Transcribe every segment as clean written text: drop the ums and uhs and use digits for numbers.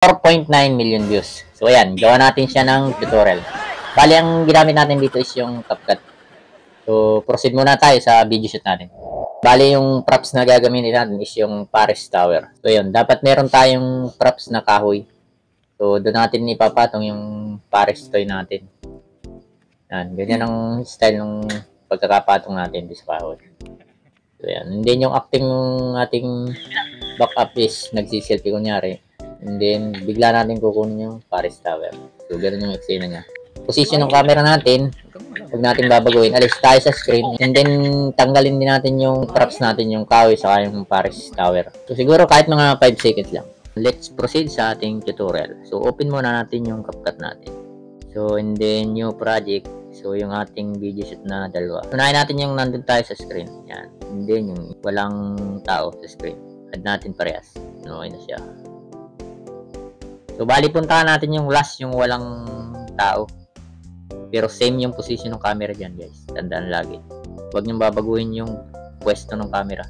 4.9 million views. So, ayan. Gawa natin siya ng tutorial. Bali, ang ginamit natin dito is yung CapCut. So, proceed muna tayo sa video shoot natin. Bali, yung props na gagamitin natin is yung Paris Tower. So, yun. Dapat meron tayong props na kahoy. So, doon natin ipapatong yung Paris toy natin. Yan. Ganyan ang style ng pagkakapatong natin sa kahoy. So, yan. And then, yung acting ng ating backup is nagsiselfie kunyari. And then, bigla natin kukunin yung Paris Tower. So, ganun yung eksena niya. Position ng camera natin, huwag natin babaguhin. Alis tayo sa screen. And then, tanggalin din natin yung props natin, yung kahoy saka yung Paris Tower. So, siguro kahit mga 5 seconds lang. Let's proceed sa ating tutorial. So, open muna natin yung CapCut natin. So, and then, new project. So, yung ating video shoot na dalawa. Unahin natin yung nandun tayo sa screen. Yan. And then, yung walang tao sa screen. Add natin parehas. Okay na siya. So, bali puntahan natin yung last, yung walang tao. Pero same yung position ng camera dyan, guys. Tandaan lagi. Huwag niyong babaguhin yung pwesto ng camera.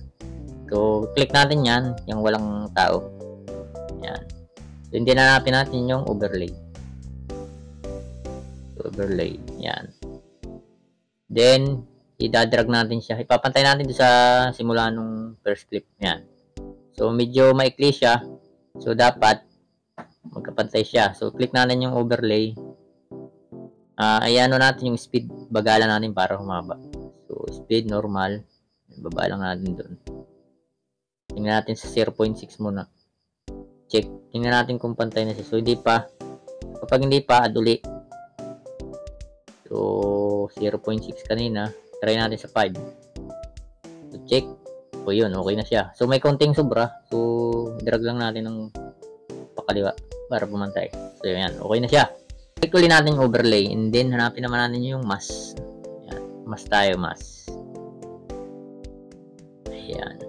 So, click natin yan, yung walang tao. Yan. So, hindi na hanapin natin yung overlay. So, overlay. Yan. Then, idadrag natin siya. Ipapantay natin doon sa simula nung first clip. Yan. So, medyo maikli siya. So, dapat magkapantay siya. So, click natin yung overlay. Ayan natin yung speed. Bagalan natin para humaba. So, speed, normal. Baba lang natin doon. Tingnan natin sa 0.6 muna. Check. Tingnan natin kung pantay na siya. So, hindi pa. Kapag hindi pa, add uli. So, 0.6 kanina. Try natin sa 5. So, check. So, yun. Okay na siya. So, may konting sobra. So, drag lang natin ng pakaliwa para pumantay. So, yan. Okay na siya. Click ulit natin yung overlay. And then, hanapin naman natin yung mask. Yan. Mask tayo, mask. Ayan.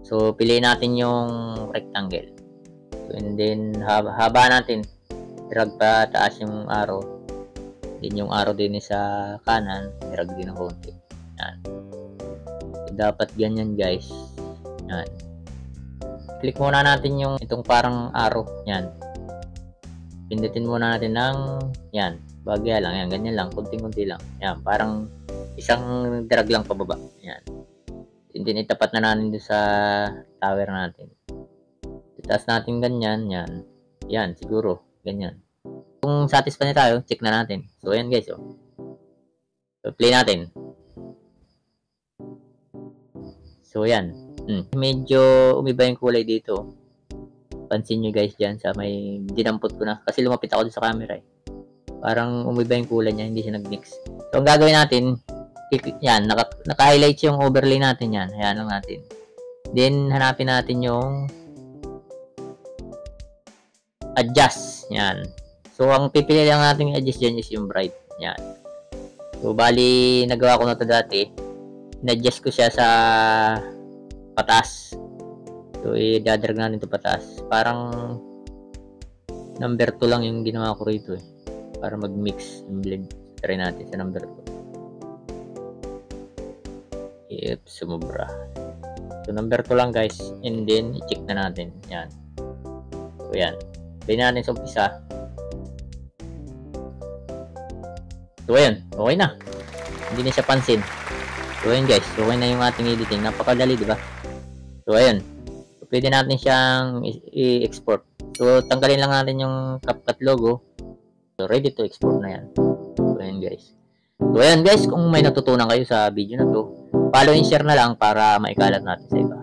So, piliin natin yung rectangle. So, and then, haba natin. Drag pa taas yung arrow. Then, yung arrow din sa kanan. Drag din ng konti. Yan. So, dapat ganyan, guys. Yan. Click muna natin yung itong parang arrow. Yan. Pindutin muna natin ng yan. Bagya lang. Yan. Ganyan lang. Kunting-kunti lang. Yan. Parang isang drag lang pababa. Yan. And then itapat na natin doon sa tower natin. Itaas natin ganyan. Yan. Yan. Siguro. Ganyan. Kung satisfied na tayo, check na natin. So, ayan guys. Oh. So, play natin. So, yan. Medyo umiba yung kulay dito. Pansin nyo guys dyan sa may dinampot ko na. Kasi lumapit ako sa camera eh. Parang umiba yung kulay niya. Hindi siya nag-mix. So, ang gagawin natin, yan. Naka-highlight yung overlay natin yan. Ayan lang natin. Then, hanapin natin yung adjust. Yan. So, ang pipili lang natin yung adjust dyan is yung bright. Yan. So, bali, nagawa ko na ito dati. In-adjust ko siya sa pataas. So, i-dadrag natin ito pataas. Parang number 2 lang yung ginawa ko rito eh. Para mag-mix yung blend. Try natin sa number 2. Yep, sumubra. So, number 2 lang guys. And then, i-check na natin. Yan. So, yan. Play natin sa umpisa. So, ayan. Okay na. Hindi na siya pansin. So, ayan guys. Okay na yung ating editing. Napakadali, di ba? So, ayan. So, pwede natin siyang i-export. So, tanggalin lang natin yung CapCut logo. So, ready to export na yan. So, ayan guys. So, ayan guys. Kung may natutunan kayo sa video na to, follow and share na lang para maikalat natin sa iba.